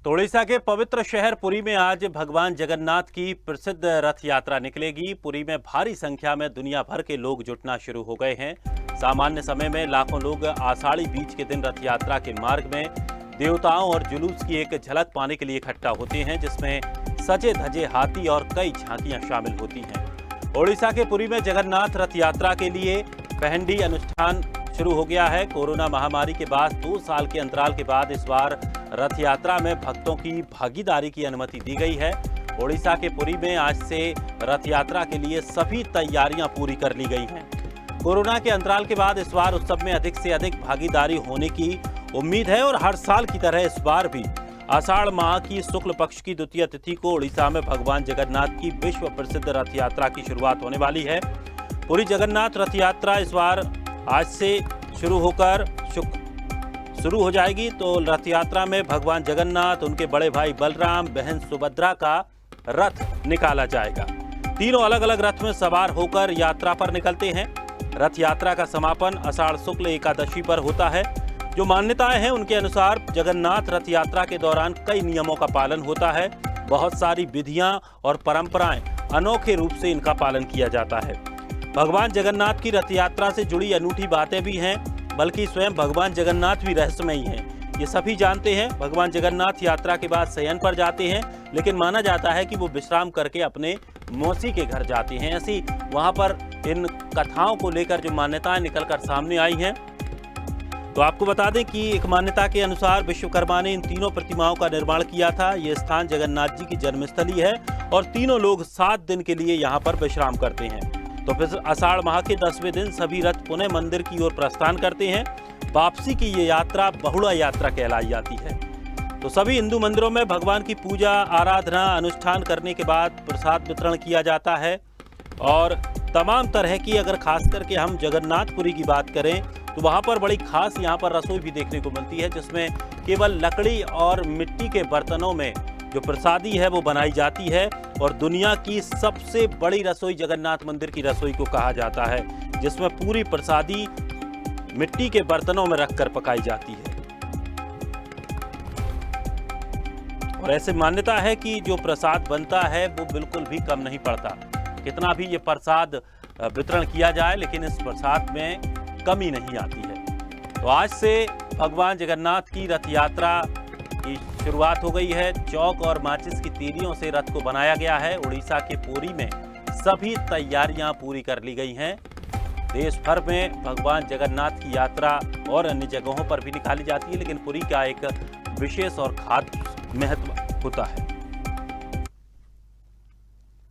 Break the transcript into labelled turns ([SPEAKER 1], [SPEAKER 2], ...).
[SPEAKER 1] तो उड़ीसा के पवित्र शहर पुरी में आज भगवान जगन्नाथ की प्रसिद्ध रथ यात्रा निकलेगी। पुरी में भारी संख्या में दुनिया भर के लोग जुटना शुरू हो गए हैं। सामान्य समय में लाखों लोग आषाढ़ी बीज के दिन रथ यात्रा के मार्ग में देवताओं और जुलूस की एक झलक पाने के लिए इकट्ठा होते हैं, जिसमें सजे धजे हाथी और कई झांकियां शामिल होती हैं। उड़ीसा के पुरी में जगन्नाथ रथ यात्रा के लिए पहंडी अनुष्ठान शुरू हो गया है। कोरोना महामारी के बाद 2 साल के अंतराल के बाद इस बार रथ यात्रा में भक्तों की भागीदारी की अनुमति दी गई है। उड़ीसा के पुरी में आज से रथ यात्रा के लिए सभी तैयारियां पूरी कर ली गई हैं। कोरोना के अंतराल के बाद इस बार उत्सव में अधिक से अधिक भागीदारी होने की उम्मीद है और हर साल की तरह इस बार भी आषाढ़ माह की शुक्ल पक्ष की द्वितीय तिथि को उड़ीसा में भगवान जगन्नाथ की विश्व प्रसिद्ध रथ यात्रा की शुरुआत होने वाली है। पुरी जगन्नाथ रथ यात्रा इस बार आज से शुरू हो जाएगी। तो रथ यात्रा में भगवान जगन्नाथ, उनके बड़े भाई बलराम, बहन सुभद्रा का रथ निकाला जाएगा। तीनों अलग अलग रथ में सवार होकर यात्रा पर निकलते हैं। रथ यात्रा का समापन आषाढ़ शुक्ल एकादशी पर होता है। जो मान्यताएं हैं उनके अनुसार जगन्नाथ रथ यात्रा के दौरान कई नियमों का पालन होता है। बहुत सारी विधियां और परंपराएं अनोखे रूप से इनका पालन किया जाता है। भगवान जगन्नाथ की रथ यात्रा से जुड़ी अनूठी बातें भी हैं, बल्कि स्वयं भगवान जगन्नाथ भी रहस्यमयी हैं। ये सभी जानते हैं। भगवान जगन्नाथ यात्रा के बाद शयन पर जाते हैं, लेकिन माना जाता है कि वो विश्राम करके अपने मौसी के घर जाते हैं। ऐसी वहां पर इन कथाओं को लेकर जो मान्यताएं निकलकर सामने आई हैं। तो आपको बता दें कि एक मान्यता के अनुसार विश्वकर्मा ने इन तीनों प्रतिमाओं का निर्माण किया था। ये स्थान जगन्नाथ जी की जन्मस्थली है और तीनों लोग 7 दिन के लिए यहाँ पर विश्राम करते हैं। तो फिर आषाढ़ माह के 10वें दिन सभी रथ पुनः मंदिर की ओर प्रस्थान करते हैं। वापसी की ये यात्रा बहुड़ा यात्रा कहलाई जाती है। तो सभी हिंदू मंदिरों में भगवान की पूजा, आराधना, अनुष्ठान करने के बाद प्रसाद वितरण किया जाता है। और तमाम तरह की, अगर खास करके हम जगन्नाथपुरी की बात करें तो वहाँ पर बड़ी खास यहाँ पर रसोई भी देखने को मिलती है, जिसमें केवल लकड़ी और मिट्टी के बर्तनों में जो प्रसादी है वो बनाई जाती है। और दुनिया की सबसे बड़ी रसोई जगन्नाथ मंदिर की रसोई को कहा जाता है, जिसमें पूरी प्रसादी मिट्टी के बर्तनों में रखकर पकाई जाती है। और ऐसे मान्यता है कि जो प्रसाद बनता है वो बिल्कुल भी कम नहीं पड़ता। कितना भी ये प्रसाद वितरण किया जाए, लेकिन इस प्रसाद में कमी नहीं आती है। तो आज से भगवान जगन्नाथ की रथ यात्रा की शुरुआत हो गई है। चौक और माचिस की तीलियों से रथ को बनाया गया है। उड़ीसा के पुरी में सभी तैयारियां पूरी कर ली गई हैं। देश भर में भगवान जगन्नाथ की यात्रा और अन्य जगहों पर भी निकाली जाती है, लेकिन पुरी का एक विशेष और खास महत्व होता है।